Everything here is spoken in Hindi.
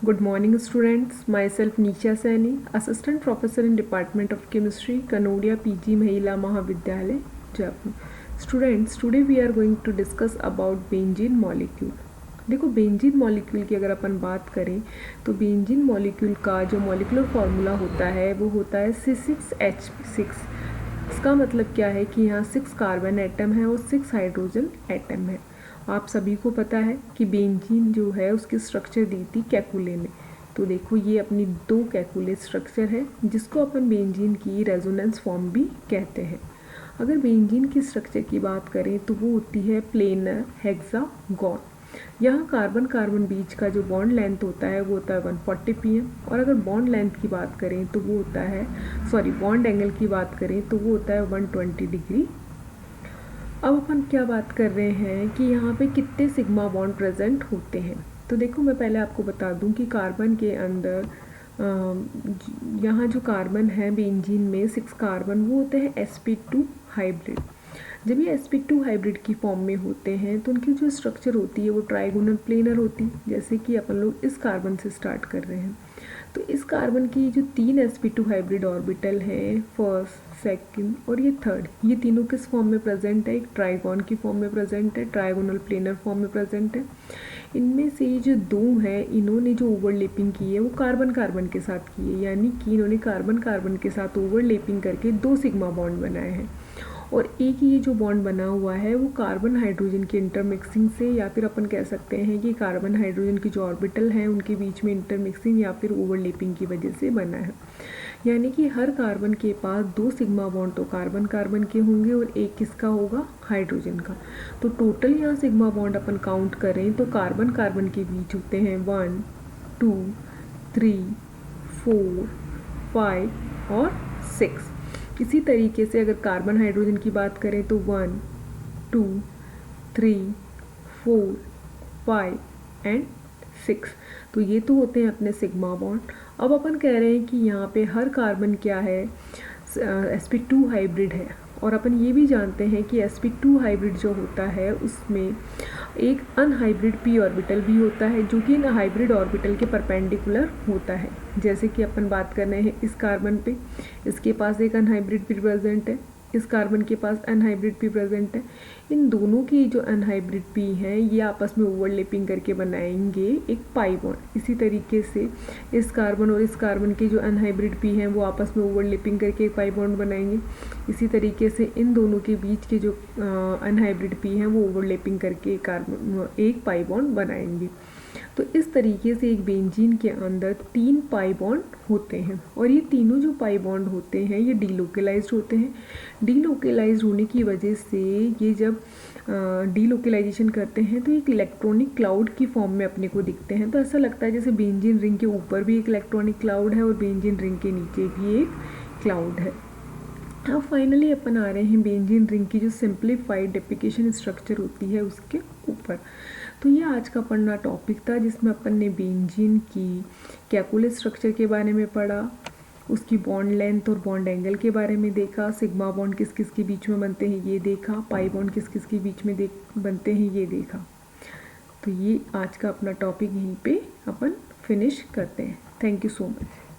Good morning students, myself Nisha Saini, Assistant Professor in Department of Chemistry, Kanodia PG Mahila Mahavidyalaya, Jaipur. Students, today we are going to discuss about benzene molecule. देखो बेंजीन मॉलिक्यूल की अगर अपन बात करें तो बेंजीन मॉलिक्यूल का जो मॉलिक्यूलर फार्मूला होता है वो होता है C6H6। इसका मतलब क्या है कि यहाँ 6 कार्बन एटम है और 6 हाइड्रोजन एटम है। आप सभी को पता है कि बेंजीन जो है उसकी स्ट्रक्चर दी थी कैकुले में। तो देखो ये अपनी 2 कैकुले स्ट्रक्चर है जिसको अपन बेंजीन की रेजोनेंस फॉर्म भी कहते हैं। अगर बेंजीन की स्ट्रक्चर की बात करें तो वो होती है प्लेनर हेक्सागोन। यहाँ कार्बन कार्बन बीच का जो बॉन्ड लेंथ होता है वो होता है 140 pm और अगर बॉन्ड लेंथ की बात करें तो वो होता है बॉन्ड एंगल की बात करें तो वो होता है 120 डिग्री। अब अपन क्या बात कर रहे हैं कि यहाँ पे कितने सिग्मा बॉन्ड प्रेजेंट होते हैं। तो देखो मैं पहले आपको बता दूं कि कार्बन के अंदर यहाँ जो कार्बन है बेंजीन में 6 कार्बन वो होते हैं sp2 हाइब्रिड। जब ये sp2 हाइब्रिड की फॉर्म में होते हैं तो उनकी जो स्ट्रक्चर होती है वो ट्राइगोनल प्लेनर होती है। जैसे कि अपन लोग इस कार्बन से स्टार्ट कर रहे हैं तो इस कार्बन की जो 3 sp2 हाइब्रिड ऑर्बिटल हैं, फर्स्ट, सेकंड और ये थर्ड, ये तीनों किस फॉर्म में प्रेजेंट है? एक ट्राइगोन की फॉर्म में प्रेजेंट है, ट्राइगोनल प्लेनर फॉर्म में प्रेजेंट है। इनमें से ये जो 2 हैं इन्होंने जो ओवरलैपिंग की है वो कार्बन कार्बन के साथ की है, यानी कि इन्होंने कार्बन कार्बन के साथ ओवरलैपिंग करके 2 सिग्मा बॉन्ड बनाए हैं। और एक ये जो बॉन्ड बना हुआ है वो कार्बन हाइड्रोजन की इंटरमिक्सिंग से, या फिर अपन कह सकते हैं कि कार्बन हाइड्रोजन की जो ऑर्बिटल हैं उनके बीच में इंटरमिक्सिंग या फिर ओवरलैपिंग की वजह से बना है। यानी कि हर कार्बन के पास 2 सिग्मा बॉन्ड तो कार्बन कार्बन के होंगे और एक किसका होगा? हाइड्रोजन का। तो टोटल यहाँ सिग्मा बॉन्ड अपन काउंट करें तो कार्बन कार्बन के बीच होते हैं 1 2 3 4 5 और 6। इसी तरीके से अगर कार्बन हाइड्रोजन की बात करें तो 1 2 3 4 5 एंड 6। तो ये तो होते हैं अपने सिग्मा बॉन्ड। अब अपन कह रहे हैं कि यहाँ पे हर कार्बन क्या है? sp2 हाइब्रिड है। और अपन ये भी जानते हैं कि sp2 हाइब्रिड जो होता है उसमें एक अनहाइब्रिड p ऑर्बिटल भी होता है जो कि इन हाइब्रिड ऑर्बिटल के परपेंडिकुलर होता है। जैसे कि अपन बात कर रहे हैं इस कार्बन पे, इसके पास एक अनहाइब्रिड p प्रेजेंट है, इस कार्बन के पास अनहाइब्रिड p प्रेजेंट है। इन दोनों की जो अनहाइब्रिड p हैं ये आपस में ओवरलैपिंग करके बनाएंगे एक पाई बॉन्ड। इसी तरीके से इस कार्बन और इस कार्बन के जो अनहाइब्रिड p हैं वो आपस में ओवरलैपिंग करके एक पाई बॉन्ड बनाएंगे। इसी तरीके से इन दोनों के बीच के जो अनहाइब्रिड p हैं वो ओवरलैपिंग करके एक पाई बॉन्ड बनाएंगे। तो इस तरीके से एक बेंजीन के अंदर 3 पाई बॉन्ड होते हैं और ये तीनों जो पाई बॉन्ड होते हैं ये डीलोकलाइज्ड होते हैं। डीलोकलाइज्ड होने की वजह से ये जब डीलोकलाइजेशन करते हैं तो एक इलेक्ट्रॉनिक क्लाउड की फॉर्म में अपने को दिखते हैं। तो ऐसा लगता है जैसे बेंजीन रिंग के ऊपर भी एक इलेक्ट्रॉनिक क्लाउड है और बेंजीन रिंग के नीचे भी एक क्लाउड है। अब फाइनली अपन आ रहे हैं बेंजीन रिंग की जो सिंप्लीफाइड डेप्लिकेशन स्ट्रक्चर होती है उसके ऊपर। तो ये आज का पढ़ना टॉपिक था जिसमें अपन ने बेंजीन की कैकुलर स्ट्रक्चर के बारे में पढ़ा, उसकी बॉन्ड लेंथ और बॉन्ड एंगल के बारे में देखा, सिग्मा बॉन्ड किस किस के बीच में बनते हैं ये देखा, पाई बॉन्ड किस किस के बीच में बनते हैं ये देखा। तो ये आज का अपना टॉपिक यहीं पे अपन फिनिश करते हैं। Thank you so much.